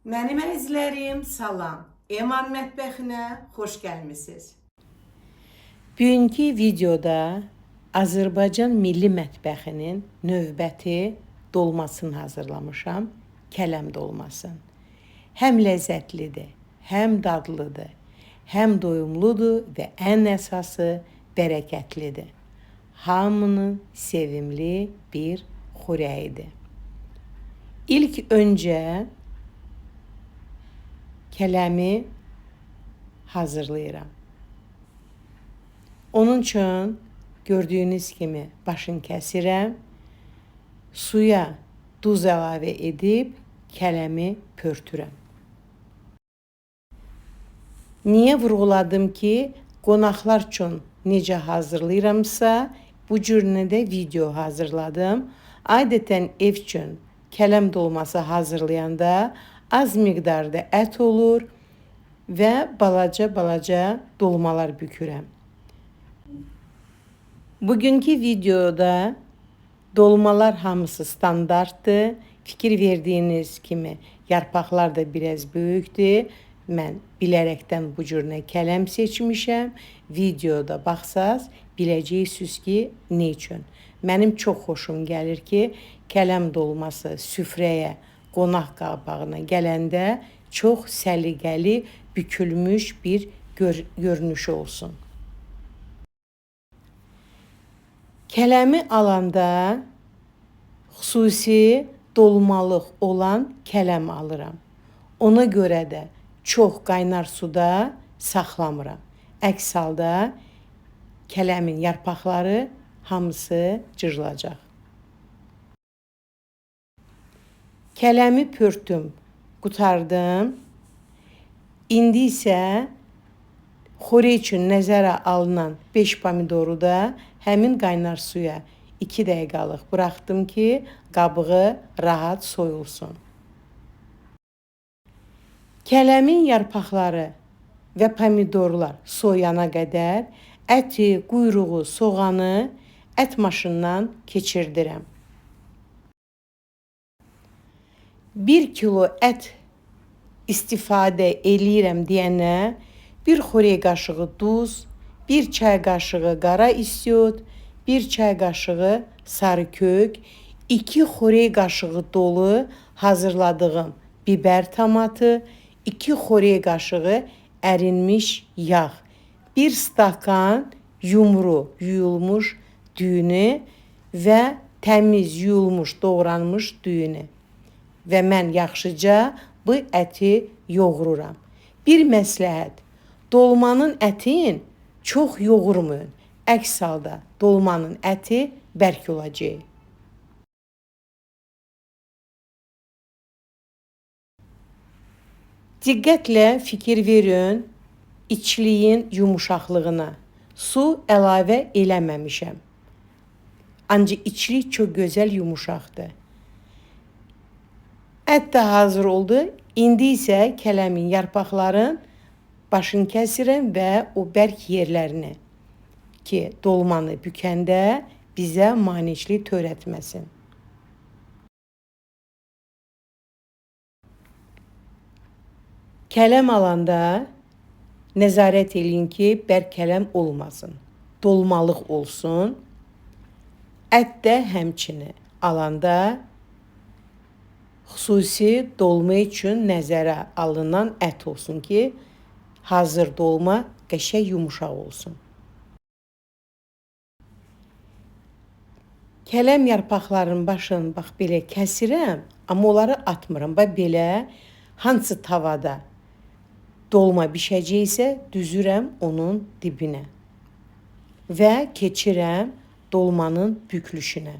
Mənim əzizlərim, salam. Eman mətbəxinə xoş gəlmisiniz. Bugünkü videoda Azərbaycan milli mətbəxinin növbəti dolmasını hazırlamışam. Kələm dolması. Həm ləzzətlidir, həm dadlıdır, həm doyumludur və ən əsası bərəkətlidir. Hamının sevimli bir xörəyidir. İlk öncə kələmi hazırlayıram. Onun üçün gördüyünüz kimi başını kəsirəm. Suya duz əlavə edib kələmi pörtürəm. Niyə vurğuladım ki, qonaqlar üçün necə hazırlayıramsa, bu cürünə də video hazırladım. Adətən ev üçün kələm dolması hazırlayanda az miqdarda ət olur və balaca dolmalar bükürəm. Bugünkü videoda dolmalar hamısı standartdır. Fikir verdiyiniz kimi yarpaqlar da biraz böyükdür. Mən bilərəkdən bu cürünə kələm seçmişəm. Videoda baxsaz biləcəksiniz ki, nə üçün. Mənim çox xoşum gəlir ki, kələm dolması süfrəyə, qonaq qabağına gələndə çox səliqəli, bükülmüş bir görünüşü olsun. Kələmi alanda xüsusi dolmalıq olan kələm alıram. Ona görə də çox qaynar suda saxlamıram. Əks halda kələmin yarpaqları hamısı cırılacaq. Kələmi pörtdüm, qutardım. İndi isə xörək üçün nəzərə alınan 5 pomidoru da həmin qaynar suya 2 dəqiqəlıq buraxdım ki, qabığı rahat soyulsun. Kələmin yarpaqları və pomidorlar soyana qədər əti, quyruğu, soğanı ət maşından keçirdirəm. 1 kilo ət istifadə eləyirəm deyənə 1 xörək qaşığı duz, 1 çay qaşığı qara istiot, 1 çay qaşığı sarı kök, 2 xörək qaşığı dolu hazırladığım biber tomatı, 2 xörək qaşığı ərinmiş yağ, 1 stakan yumru yuyulmuş düyünü və təmiz yuyulmuş doğranmış düyünü. Və mən yaxşıca bu əti yoğururam. Bir məsləhət, dolmanın ətin çox yoğurmayın. Əks halda dolmanın əti bərk olacaq. Diqqətlə fikir verin içliyin yumuşaqlığına. Su əlavə eləməmişəm. Ancaq içlik çox gözəl yumuşaqdır. Ət də hazır oldu. İndi isə kələmin yarpaqların başını kəsirəm və o bərk yerlərini ki, dolmanı bükəndə bizə maneçlik törətməsin. Kələm alanda nəzarət eləyin ki, bərk kələm olmasın. Dolmalıq olsun. Ət də həmçinin alanda xüsusi dolma üçün nəzərə alınan ət olsun ki, hazır dolma qəşəng yumuşaq olsun. Kələm yarpaqlarının başını bax belə kəsirəm, amma onları atmıram. Bax belə hansı tavada dolma bişəcəksə düzürəm onun dibinə və keçirəm dolmanın büklüşünə.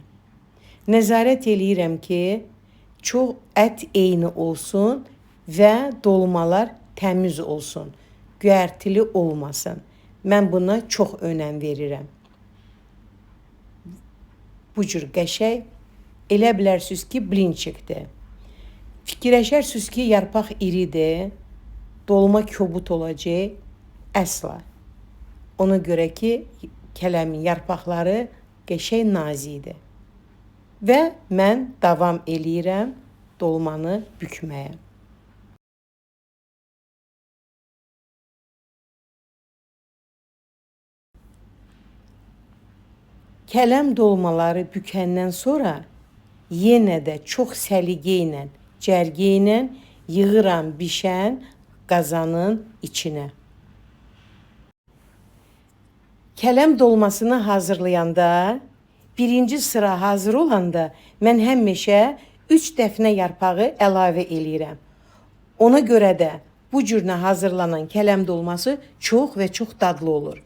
Nəzarət eləyirəm ki, çox ət eyni olsun və dolmalar təmiz olsun, göyərtili olmasın. Mən buna çox önəm verirəm. Bu cür qəşəng elə bilərsiniz ki, blinçikdir. Fikirləşərsiniz ki, yarpaq iridir, dolma kobud olacaq. Əsla. Ona görə ki, kələmin yarpaqları qəşəng nazikdir. Və mən davam eləyirəm dolmanı bükməyə. Kələm dolmaları bükəndən sonra yenə də çox səliqə ilə, cərgə ilə yığıram bişən qazanın içinə. Kələm dolmasını hazırlayanda, birinci sıra hazır olanda mən həmişə 3 dəfnə yarpağı əlavə eləyirəm. Ona görə də bu cürlə hazırlanan kələm dolması çox və çox dadlı olur.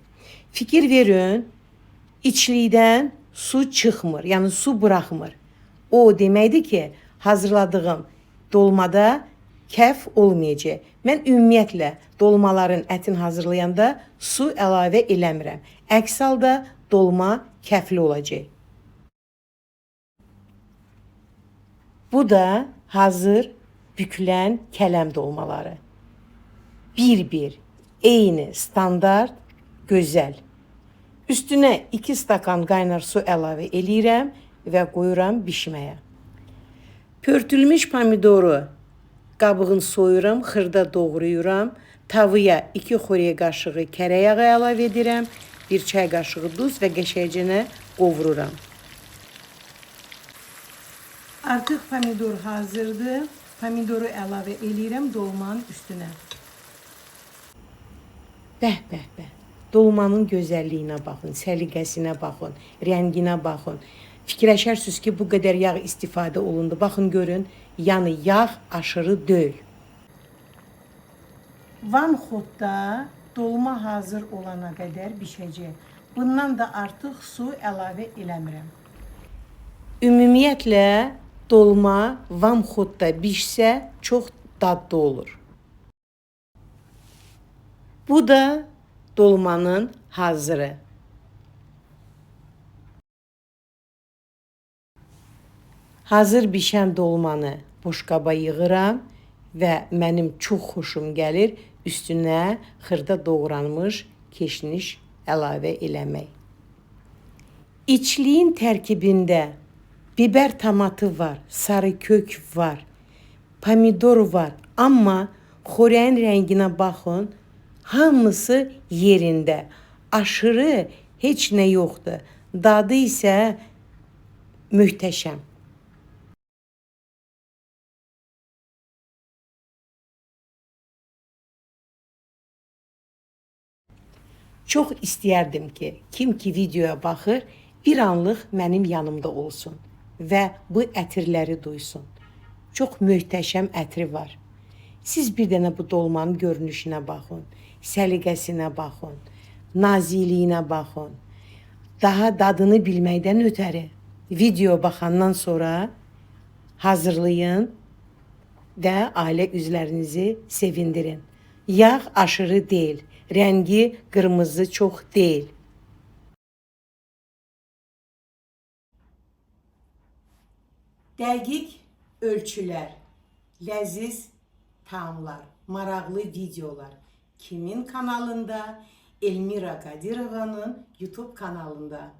Fikir verin, içlikdən su çıxmır, yəni su buraxmır. O deməkdir ki, hazırladığım dolmada kəf olmayacaq. Mən ümumiyyətlə dolmaların ətini hazırlayanda su əlavə eləmirəm. Əks halda dolma kəfli olacaq. Bu da hazır bükülən kələm dolmaları. Bir-bir, eyni, standart, gözəl. Üstünə 2 stakan qaynar su əlavə eləyirəm və qoyuram bişməyə. Pörtülmüş pomidoru qabığını soyuram, xırda doğrayıram. Tavaya 2 xörək qaşığı kərə yağı əlavə edirəm, 1 çay qaşığı duz və qəşəngcə qovururam. Artıq pomidor hazırdır. Pomidoru əlavə eləyirəm dolmanın üstünə. Bəh, bəh, bəh. Dolmanın gözəlliyinə baxın, səliqəsinə baxın, rənginə baxın. Fikirləşərsiniz ki, bu qədər yağ istifadə olundu. Baxın, görün, yəni yağ aşırı deyil. Vanxodda dolma hazır olana qədər bişəcək. Bundan da artıq su əlavə eləmirəm. Ümumiyyətlə, dolma vanxodda bişsə çox dadlı olur. Bu da dolmanın hazırı. Hazır bişən dolmanı boşqaba yığıram və mənim çox xoşum gəlir üstünə xırda doğranmış keşniş əlavə eləmək. İçliyin tərkibində biber tomatı var, sarı kök var, pomidor var, amma xörəyin rənginə baxın, hamısı yerində. Aşırı heç nə yoxdur. Dadı isə möhtəşəm. Çox istəyərdim ki, kim ki videoya baxır, bir anlıq mənim yanımda olsun və bu ətirləri duysun. Çox möhtəşəm ətri var. Siz bir dənə bu dolmanın görünüşünə baxın, səliqəsinə baxın, nazikliyinə baxın. Daha dadını bilməkdən ötəri video baxandan sonra hazırlayın və ailə üzvlərinizi sevindirin. Yağ aşırı deyil, rəngi qırmızı çox deyil. Dəqiq ölçülər, ləziz taamlar, maraqlı videolar kimin kanalında? Elmira Qadirovanın YouTube kanalında.